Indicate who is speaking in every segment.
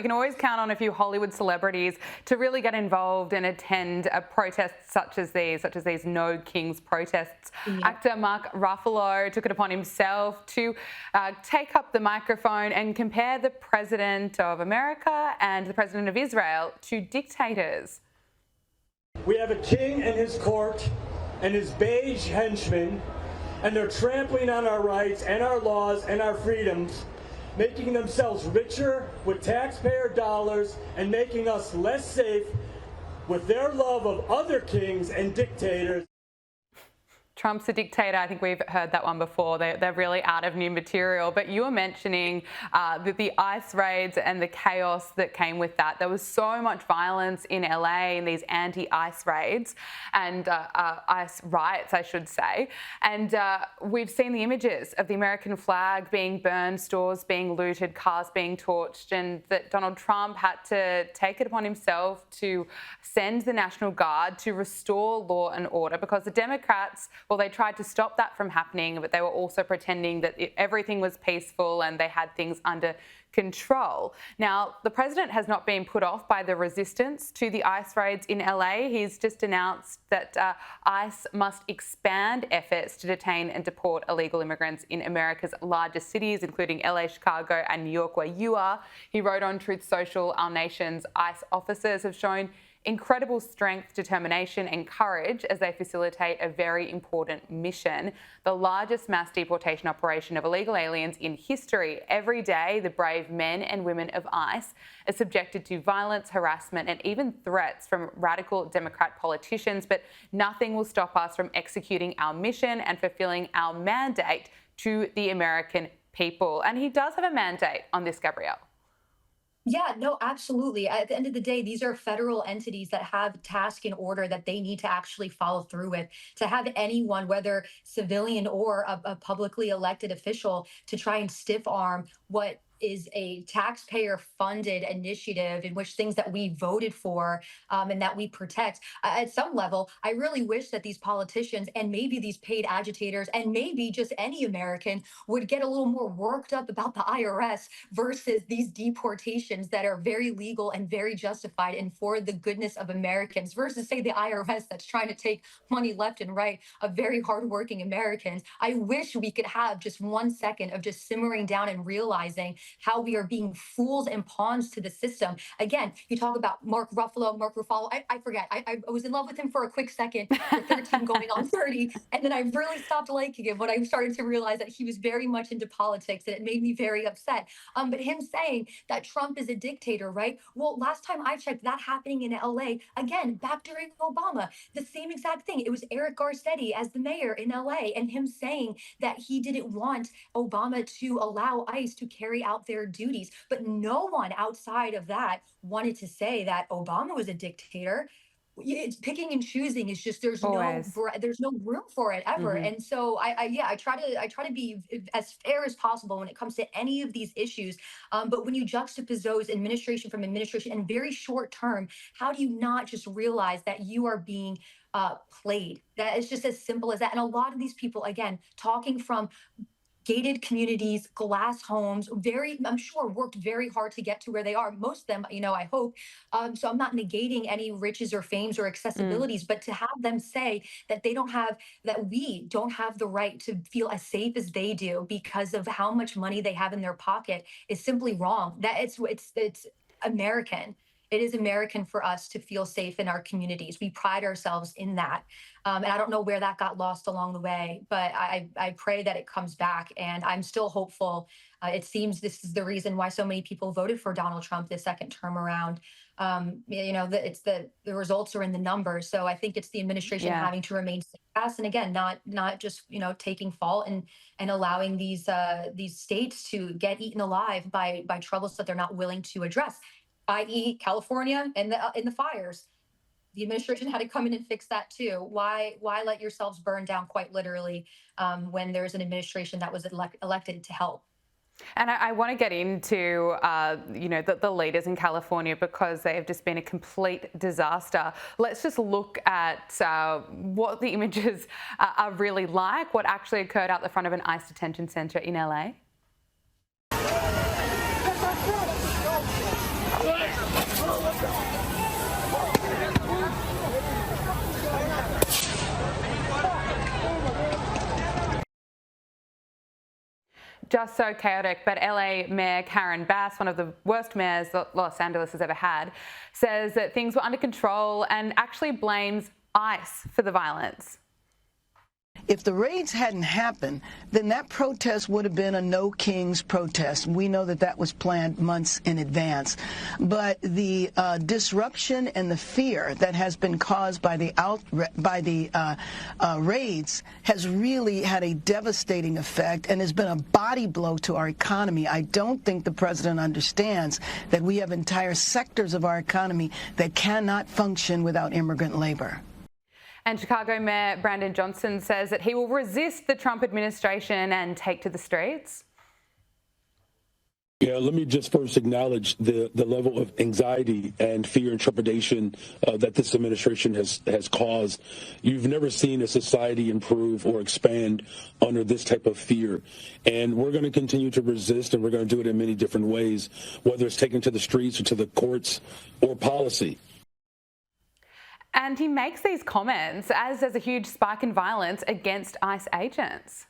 Speaker 1: You can always count on a few Hollywood celebrities to really get involved and attend protests such as these No Kings protests.
Speaker 2: Yeah.
Speaker 1: Actor Mark Ruffalo took it upon himself to take up the microphone and compare the President of America and the President of Israel to dictators.
Speaker 3: We have a king and his court and his beige henchmen, and they're trampling on our rights and our laws and our freedoms, making themselves richer with taxpayer dollars and making us less safe with their love of other kings and dictators.
Speaker 1: Trump's a dictator. I think we've heard that one before. They're really out of new material. But you were mentioning the ICE raids and the chaos that came with that. There was so much violence in LA in these anti-ICE raids and ICE riots, I should say. And we've seen the images of the American flag being burned, stores being looted, cars being torched, and that Donald Trump had to take it upon himself to send the National Guard to restore law and order because the Democrats, well, they tried to stop that from happening, but they were also pretending that everything was peaceful and they had things under control. Now, the president has not been put off by the resistance to the ICE raids in LA. He's just announced that ICE must expand efforts to detain and deport illegal immigrants in America's largest cities, including LA, Chicago, and New York, where you are. He wrote on Truth Social, our nation's ICE officers have shown incredible strength, determination and courage as they facilitate a very important mission, the largest mass deportation operation of illegal aliens in history. Every day, the brave men and women of ICE are subjected to violence, harassment and even threats from radical Democrat politicians, but nothing will stop us from executing our mission and fulfilling our mandate to the American people. And he does have a mandate on this, Gabrielle.
Speaker 2: Yeah, no, absolutely. At the end of the day, these are federal entities that have task and order that they need to actually follow through with. To have anyone, whether civilian or a publicly elected official, to try and stiff arm what is a taxpayer funded initiative in which things that we voted for and that we protect. At some level, I really wish that these politicians and maybe these paid agitators and maybe just any American would get a little more worked up about the IRS versus these deportations that are very legal and very justified and for the goodness of Americans versus, say, the IRS that's trying to take money left and right of very hardworking Americans. I wish we could have just 1 second of just simmering down and realizing how we are being fools and pawns to the system. Again, you talk about Mark Ruffalo. I forget. I was in love with him for a quick second, for 13 going on 30. And then I really stopped liking him when I started to realize that he was very much into politics and it made me very upset. But him saying that Trump is a dictator, right? Well, last time I checked, that happening in LA, again, back during Obama, the same exact thing. It was Eric Garcetti as the mayor in LA and him saying that he didn't want Obama to allow ICE to carry out their duties. But no one outside of that wanted to say that Obama was a dictator. It's picking and choosing. Is just
Speaker 1: Always.
Speaker 2: there's no room for it ever. And so I try to be as fair as possible when it comes to any of these issues. But when you juxtapose those administration from administration and very short term, how do you not just realize that you are being played? That is just as simple as that. And a lot of these people, again, talking from gated communities, glass homes, I'm sure worked very hard to get to where they are. Most of them, I hope. So I'm not negating any riches or fames or accessibilities, but to have them say that we don't have the right to feel as safe as they do because of how much money they have in their pocket is simply wrong. That it's American. It is American for us to feel safe in our communities. We pride ourselves in that. And I don't know where that got lost along the way, but I pray that it comes back. And I'm still hopeful. It seems this is the reason why so many people voted for Donald Trump this second term around. The results are in the numbers. So I think it's the administration having to remain steadfast. And again, not just, taking fault and allowing these states to get eaten alive by troubles that they're not willing to address, i.e. California and the fires. The administration had to come in and fix that too. Why let yourselves burn down quite literally when there's an administration that was elected to help?
Speaker 1: And I want to get into, the leaders in California because they have just been a complete disaster. Let's just look at what the images are really like, what actually occurred out the front of an ICE detention centre in LA. just so chaotic, but LA Mayor Karen Bass, one of the worst mayors that Los Angeles has ever had, says that things were under control and actually blames ICE for the violence.
Speaker 4: If the raids hadn't happened, then that protest would have been a no kings protest. We know that that was planned months in advance. But the disruption and the fear that has been caused by the raids has really had a devastating effect and has been a body blow to our economy. I don't think the president understands that we have entire sectors of our economy that cannot function without immigrant labor.
Speaker 1: And Chicago Mayor Brandon Johnson says that he will resist the Trump administration and take to the streets.
Speaker 5: Yeah, let me just first acknowledge the level of anxiety and fear and trepidation that this administration has caused. You've never seen a society improve or expand under this type of fear. And we're going to continue to resist, and we're going to do it in many different ways, whether it's taken to the streets or to the courts or policy.
Speaker 1: And he makes these comments as there's a huge spike in violence against ICE agents.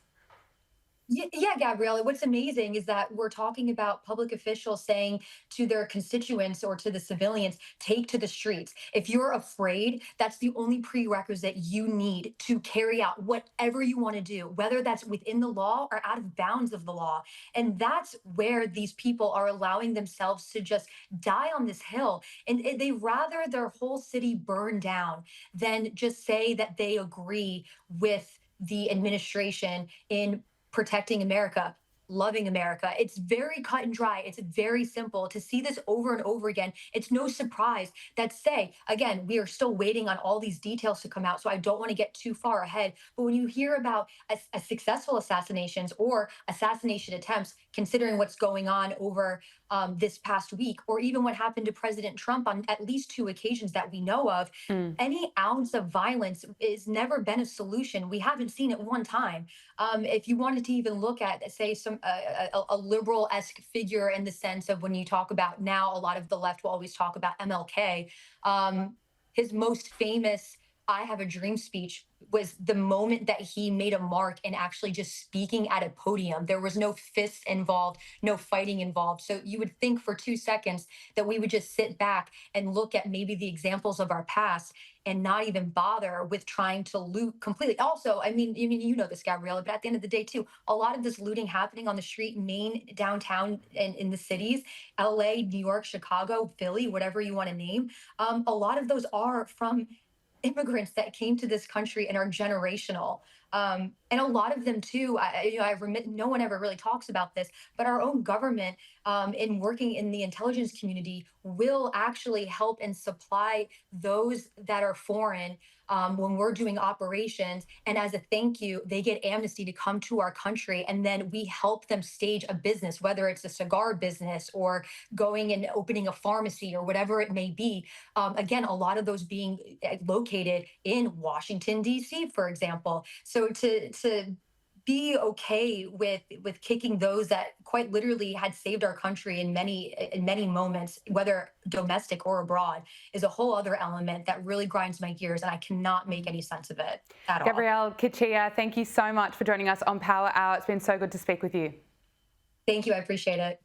Speaker 2: Yeah, Gabriella, what's amazing is that we're talking about public officials saying to their constituents or to the civilians, take to the streets. If you're afraid, that's the only prerequisite you need to carry out whatever you want to do, whether that's within the law or out of bounds of the law. And that's where these people are allowing themselves to just die on this hill. And they rather their whole city burn down than just say that they agree with the administration in protecting America, loving America. It's very cut and dry. It's very simple. To see this over and over again, it's no surprise that, say, again, we are still waiting on all these details to come out, so I don't want to get too far ahead. But when you hear about a successful assassinations or assassination attempts, considering what's going on over this past week, or even what happened to President Trump on at least 2 occasions that we know of, any ounce of violence has never been a solution. We haven't seen it one time. If you wanted to even look at, say, a liberal-esque figure in the sense of when you talk about now, a lot of the left will always talk about MLK. His most famous I Have a Dream speech was the moment that he made a mark in actually just speaking at a podium. There was no fists involved, no fighting involved. So you would think for 2 seconds that we would just sit back and look at maybe the examples of our past and not even bother with trying to loot completely. Also, I mean, you know this, Gabriella, but at the end of the day, too, a lot of this looting happening on the street, main downtown and in the cities, LA, New York, Chicago, Philly, whatever you want to name, a lot of those are from immigrants that came to this country and are generational. And a lot of them too, no one ever really talks about this, but our own government in working in the intelligence community will actually help and supply those that are foreign when we're doing operations. And as a thank you, they get amnesty to come to our country. And then we help them stage a business, whether it's a cigar business or going and opening a pharmacy or whatever it may be. Again, a lot of those being located in Washington, D.C., for example. So to be okay with kicking those that quite literally had saved our country in many moments, whether domestic or abroad, is a whole other element that really grinds my gears, and I cannot make any sense of it at all.
Speaker 1: Gabrielle Cuccia, thank you so much for joining us on Power Hour. It's been so good to speak with you.
Speaker 2: Thank you. I appreciate it.